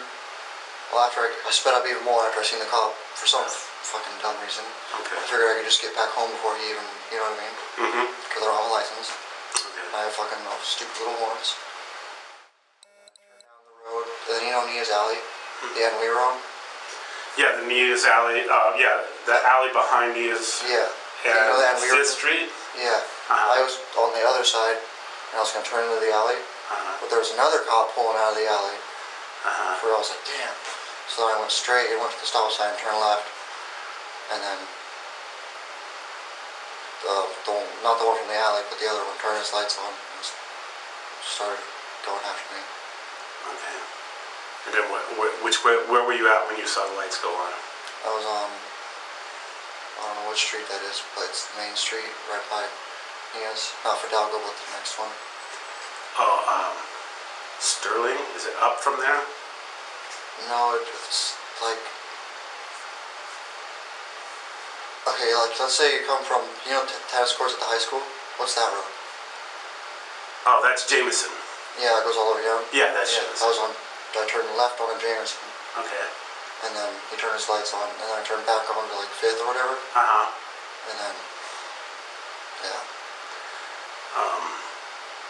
Well, after I sped up even more after I seen the cop for some fucking dumb reason. Okay. I figured I could just get back home before he even, you know what I mean? Because I don't have a license. Okay. And I have fucking stupid little horns. Then you know Nia's alley, the end we were on? Yeah, the Nia's alley, yeah, the alley behind Nia's. Yeah. And you know the end we were? 5th Street? Yeah. I was on the other side, and I was going to turn into the alley, but there was another cop pulling out of the alley, where I was like, damn. So then I went straight and went to the stop sign, turned left, and then, not the one from the alley, but the other one turned his lights on, and started going after me. Okay. And then where were you at when you saw the lights go on? I was on, I don't know what street that is, but it's Main Street, right by Nia's. Not Fidalgo, but the next one. Oh, Sterling? Is it up from there? No, it's like, okay, like let's say you come from, you know, tennis courts at the high school? What's that road? Oh, that's Jameson. Yeah, it goes all the way down. Yeah, that's Jameson. I turned left on Jameson. Okay. And then he turned his lights on, and then I turned back on to like 5th or whatever. And then, yeah.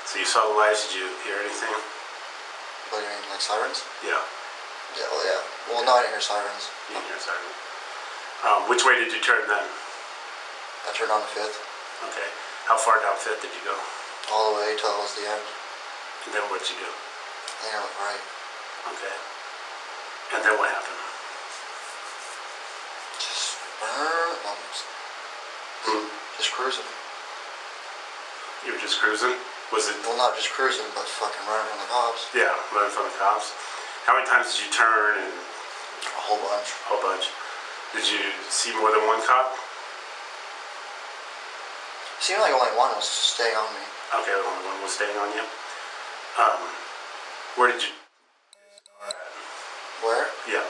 So you saw the lights, did you hear anything? What do you mean, like sirens? Yeah. Yeah, well, yeah. Well, no, I didn't hear sirens. You didn't hear sirens. Which way did you turn then? I turned on to 5th. Okay. How far down 5th did you go? All the way till it was the end. And then what'd you do? I think I went right. Okay. And then what happened? Just cruising. You were just cruising? Was it? Well, not just cruising, but fucking running from the cops. Yeah, running from the cops. How many times did you turn? And a whole bunch. A whole bunch. Did you see more than one cop? It seemed like only one was staying on me. Okay, only one was staying on you. Where did you? Where? Yeah.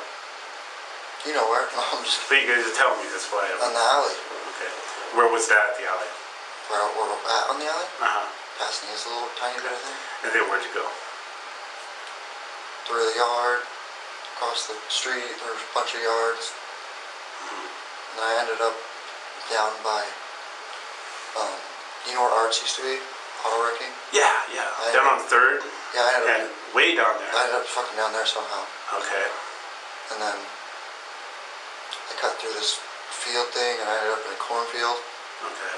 You know where? No, I'm just. But you guys are telling me this why. On the alley. Okay. Where was that at the alley? Where we're at on the alley? Past Nia's a little tiny bit, I think. And then where'd you go? Through the yard, across the street, there was a bunch of yards. And I ended up down by, you know where Arts used to be? Auto wrecking? Yeah. Down on 3rd? Yeah, I ended up. And way down there. I ended up fucking down there somehow. Okay. And then I cut through this field thing and I ended up in a cornfield. Okay.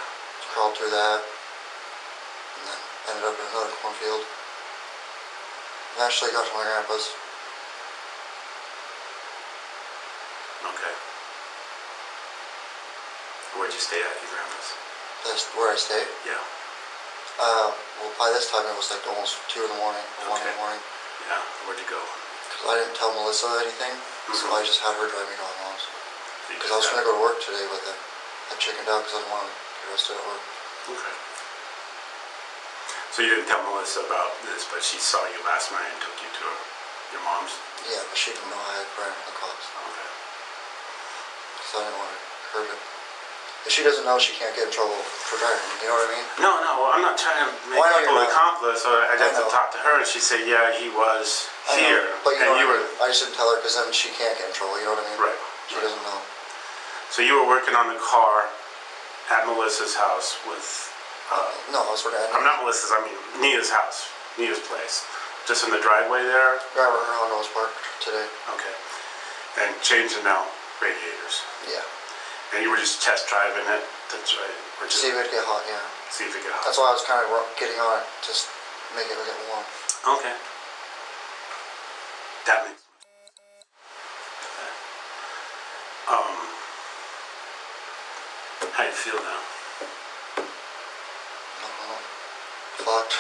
Crawled through that. And then ended up in another cornfield. Eventually got to my grandpa's. Okay. Where'd you stay at your grandpa's? That's where I stayed? Yeah. Well, by this time it was like almost 2 in the morning, or 1 in the morning. Yeah, where'd you go? Because I didn't tell Melissa anything, so I just had her drive me to my mom's. Because I was going to go to work today, but then I chickened out because I didn't want to get arrested at work. Okay. So you didn't tell Melissa about this, but she saw you last night and took you to your mom's? Yeah, but she didn't know I had ran from the cops. Okay. Because I didn't want to hurt her. If she doesn't know, she can't get in trouble for driving. You know what I mean? No, well, I'm not trying to make Well, I know people you're an not. accomplice. So I just I to know. talk to her, and she said, "Yeah, he was I know, here." but you and know you what I were mean? I just didn't tell her because then she can't get in trouble. You know what I mean? right. She doesn't know. So you were working on the car at Melissa's house with. No, I was working at I'm not Melissa's. I mean Nia's house, Nia's place, just in the driveway there. driver. Her Honda was parked today. Okay. And changing out radiators. Yeah. And you were just test driving it. That's right. Or just See if it'd get hot. Yeah. see if it get hot. That's why I was kind of getting on it, just make it get warm. Okay. That makes sense. Okay. How you feel now? Fucked.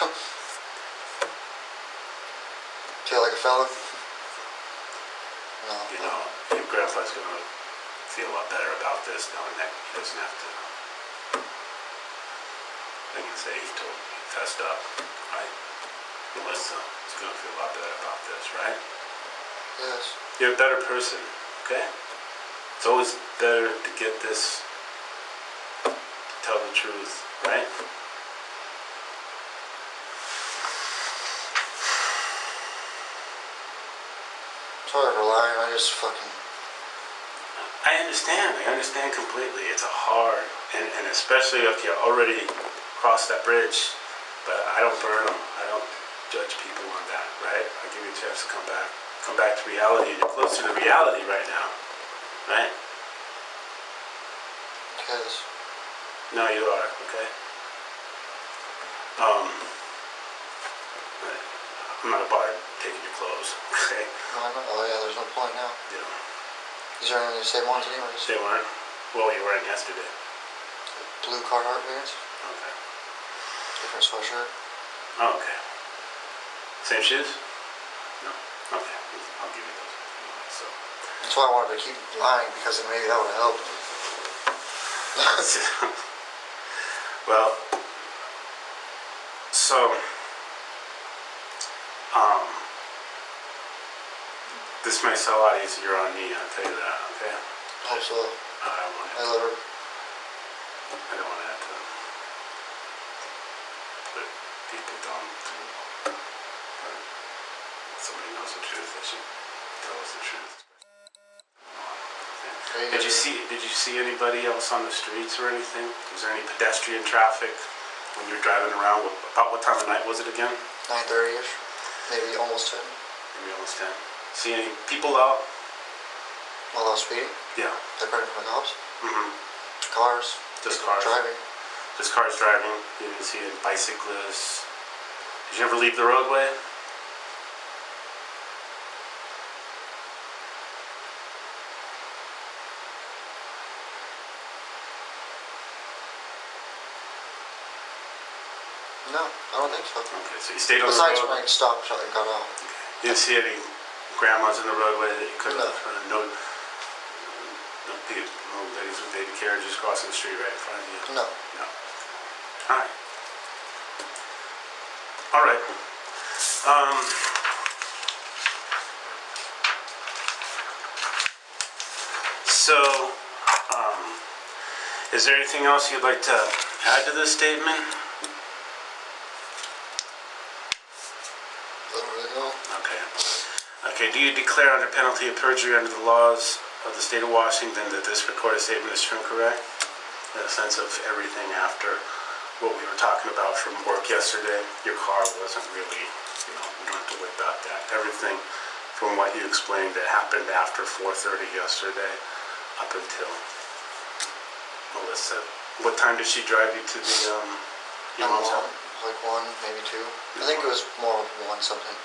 Feel like a fella? No. You know, your grandpa's gonna feel a lot better about this knowing that he doesn't have to. I can say he fessed up, right? Melissa is gonna feel a lot better about this, right? Yes. You're a better person, okay? It's always better to get this, to tell the truth, right? Sorry for lying, I just fucking... I understand completely. It's a hard, and especially if you already crossed that bridge, but I don't burn them. I don't judge people on that, right? I give you a chance to come back to reality. You're closer to reality right now, right? Because... No, you are, okay? I'm not a bar taking your clothes, okay? No, I know. Oh yeah, there's no point now. Yeah. These are only the same ones anyways. They weren't? Well, you were in yesterday. Blue Carhartt pants. Okay. Different sweatshirt. Oh, okay. Same shoes? No? Okay. I'll give you those. So. That's why I wanted to keep lying, because then maybe that would have helped. Well, so, this makes it a lot easier on me, I'll tell you that, okay? Hope so. I don't want I love her. to have to put people down to, somebody knows the truth, they should tell us the truth. Okay. Did you see anybody else on the streets or anything? Was there any pedestrian traffic when you were driving around? About what time of night was it again? 9:30ish. Maybe almost 10. Maybe almost 10. See any people out? While I was speeding. Yeah. They're running from the cops. Mm-hmm. Cars. Just people cars. Driving. Just cars driving. You didn't see any bicyclists. Did you ever leave the roadway? No, I don't think so. Okay, so you stayed on Besides the when road. I stopped and got out. You didn't see any grandmas in the roadway that you couldn't No. have. No ladies with baby carriages crossing the street right in front of you. No. No. Alright. Alright. So, is there anything else you'd like to add to this statement? I don't really know. Okay. Okay, do you declare under penalty of perjury under the laws of the state of Washington that this recorded statement is true and correct? In a sense of everything after what we were talking about from work yesterday, your car wasn't really, we don't have to worry about that. Everything from what you explained that happened after 4:30 yesterday up until Melissa. What time did she drive you to the your mom's house? Like 1, maybe 2. I think it was more 1 something.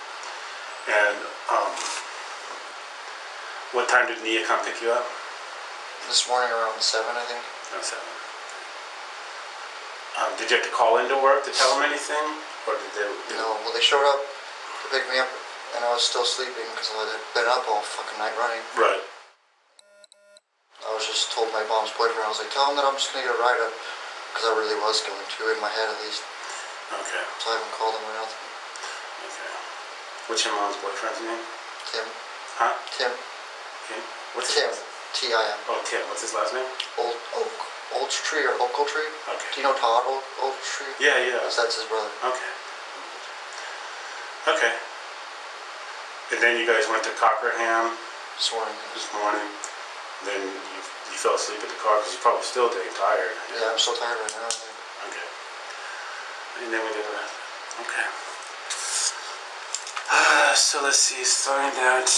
And what time did Nia come pick you up? This morning around 7, I think. No, 7. Did you have to call into work to tell them anything? Or did they... No, well they showed up to pick me up and I was still sleeping because I had been up all fucking night running. Right. I was just told my mom's boyfriend, I was like, tell him that I'm just going to get a ride up, because I really was going to, in my head at least. Okay. So I haven't called him or nothing. Okay. What's your mom's boyfriend's name? Tim. Huh? Tim. Kim? What's Tim. his last? T-I-M. Oh, Tim. What's his last name? Old Oak. Tree or Local Tree. Okay. Do you know Todd Tree? Yeah, yeah. That's his brother. Okay. Okay. And then you guys went to Cockerham This morning. this morning. Then you fell asleep at the car because you're probably still getting tired. Yeah, I'm so tired right now. Okay. And then we did okay. So let's see, starting that.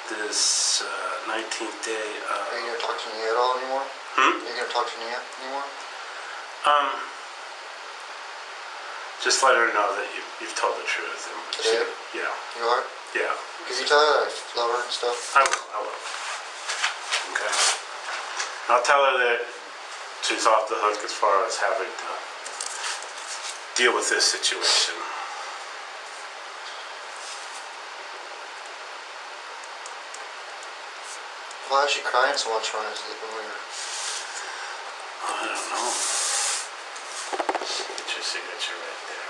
This 19th day. Are you gonna talk to Nia at all anymore? Are you gonna talk to Nia anymore? Just let her know that you've told the truth. Today? Yeah. You are? Yeah. Can you tell her that I love her and stuff? I will. Okay. I'll tell her that she's off the hook as far as having to deal with this situation. Why is she crying so much when we were... I don't know. Get your signature right there.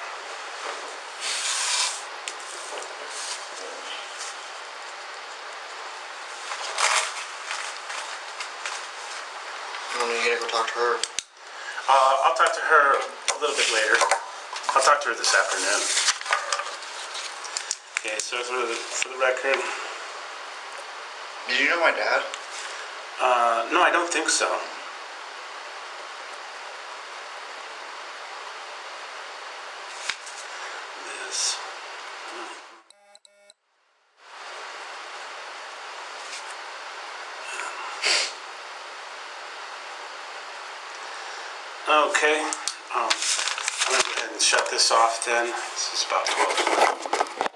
When are you gonna go talk to her? I'll talk to her a little bit later. I'll talk to her this afternoon. Okay, so for the record... Did you know my dad? No, I don't think so. This. Okay. I'm going to go ahead and shut this off then. This is about 12.